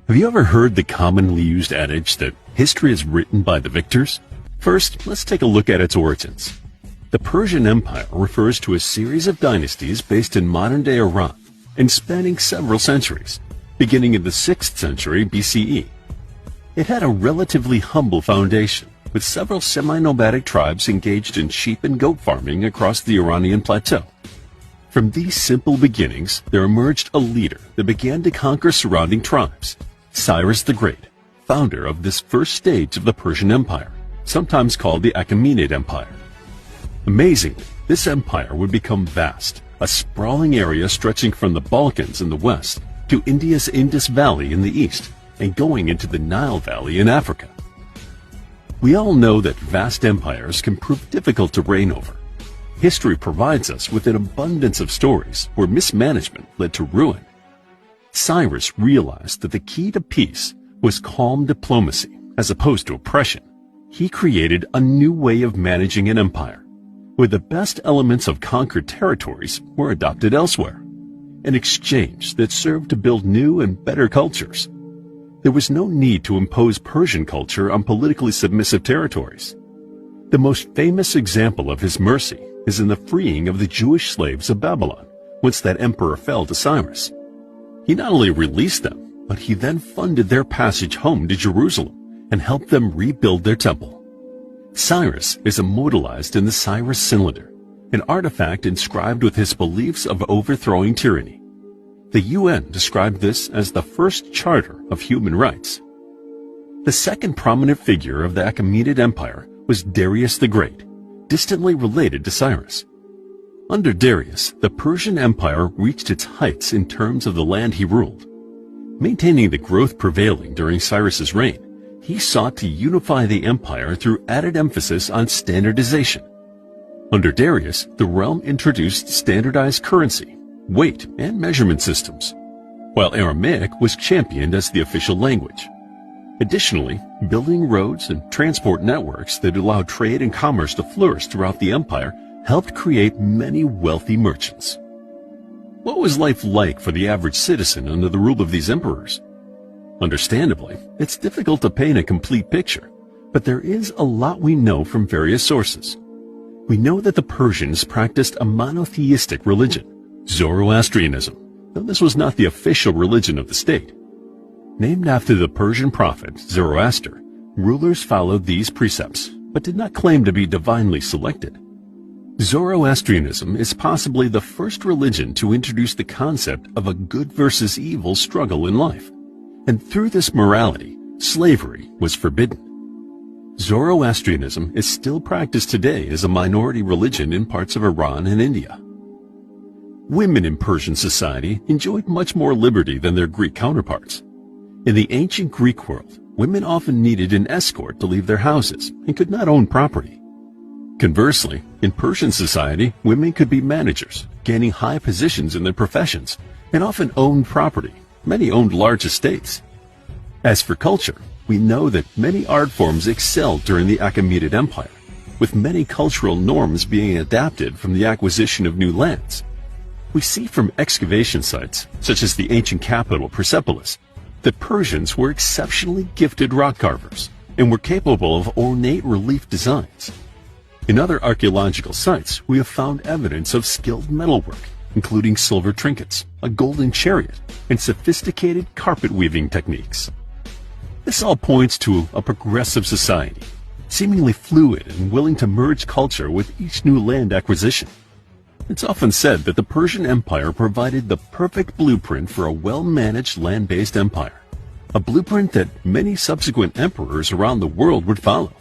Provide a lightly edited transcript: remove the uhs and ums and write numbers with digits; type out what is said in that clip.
Have you ever heard the commonly used adage that history is written by the victors? First, let's take a look at its origins. The Persian Empire refers to a series of dynasties based in modern-day Iran and spanning several centuries, beginning in the 6th century BCE. It had a relatively humble foundation, with several semi-nomadic tribes engaged in sheep and goat farming across the Iranian plateau. From these simple beginnings, there emerged a leader that began to conquer surrounding tribes, Cyrus the Great, founder of this first stage of the Persian Empire, sometimes called the Achaemenid Empire. Amazingly, this empire would become vast, a sprawling area stretching from the Balkans in the west to India's Indus Valley in the east and going into the Nile Valley in Africa. We all know that vast empires can prove difficult to reign over. History provides us with an abundance of stories where mismanagement led to ruin. Cyrus realized that the key to peace was calm diplomacy as opposed to oppression. He created a new way of managing an empire, where the best elements of conquered territories were adopted elsewhere, an exchange that served to build new and better cultures. There was no need to impose Persian culture on politically submissive territories. The most famous example of his mercy is in the freeing of the Jewish slaves of Babylon, once that emperor fell to Cyrus. He not only released them, but he then funded their passage home to Jerusalem and helped them rebuild their temple. Cyrus is immortalized in the Cyrus Cylinder, an artifact inscribed with his beliefs of overthrowing tyranny. The UN described this as the first charter of human rights. The second prominent figure of the Achaemenid Empire was Darius the Great, distantly related to Cyrus. Under Darius, the Persian Empire reached its heights in terms of the land he ruled. Maintaining the growth prevailing during Cyrus's reign, he sought to unify the empire through added emphasis on standardization. Under Darius, the realm introduced standardized currency, weight, and measurement systems, while Aramaic was championed as the official language. Additionally, building roads and transport networks that allowed trade and commerce to flourish throughout the empire helped create many wealthy merchants. What was life like for the average citizen under the rule of these emperors? Understandably, it's difficult to paint a complete picture, but there is a lot we know from various sources. We know that the Persians practiced a monotheistic religion, Zoroastrianism, though this was not the official religion of the state. Named after the Persian prophet Zoroaster, rulers followed these precepts, but did not claim to be divinely selected. Zoroastrianism is possibly the first religion to introduce the concept of a good versus evil struggle in life, and through this morality, slavery was forbidden. Zoroastrianism is still practiced today as a minority religion in parts of Iran and India. Women in Persian society enjoyed much more liberty than their Greek counterparts. In the ancient Greek world, women often needed an escort to leave their houses and could not own property. Conversely, in Persian society, women could be managers, gaining high positions in their professions, and often owned property. Many owned large estates. As for culture, we know that many art forms excelled during the Achaemenid Empire, with many cultural norms being adapted from the acquisition of new lands. We see from excavation sites, such as the ancient capital Persepolis, that Persians were exceptionally gifted rock carvers and were capable of ornate relief designs. In other archaeological sites, we have found evidence of skilled metalwork, including silver trinkets, a golden chariot, and sophisticated carpet weaving techniques. This all points to a progressive society, seemingly fluid and willing to merge culture with each new land acquisition. It's often said that the Persian Empire provided the perfect blueprint for a well-managed land-based empire, a blueprint that many subsequent emperors around the world would follow.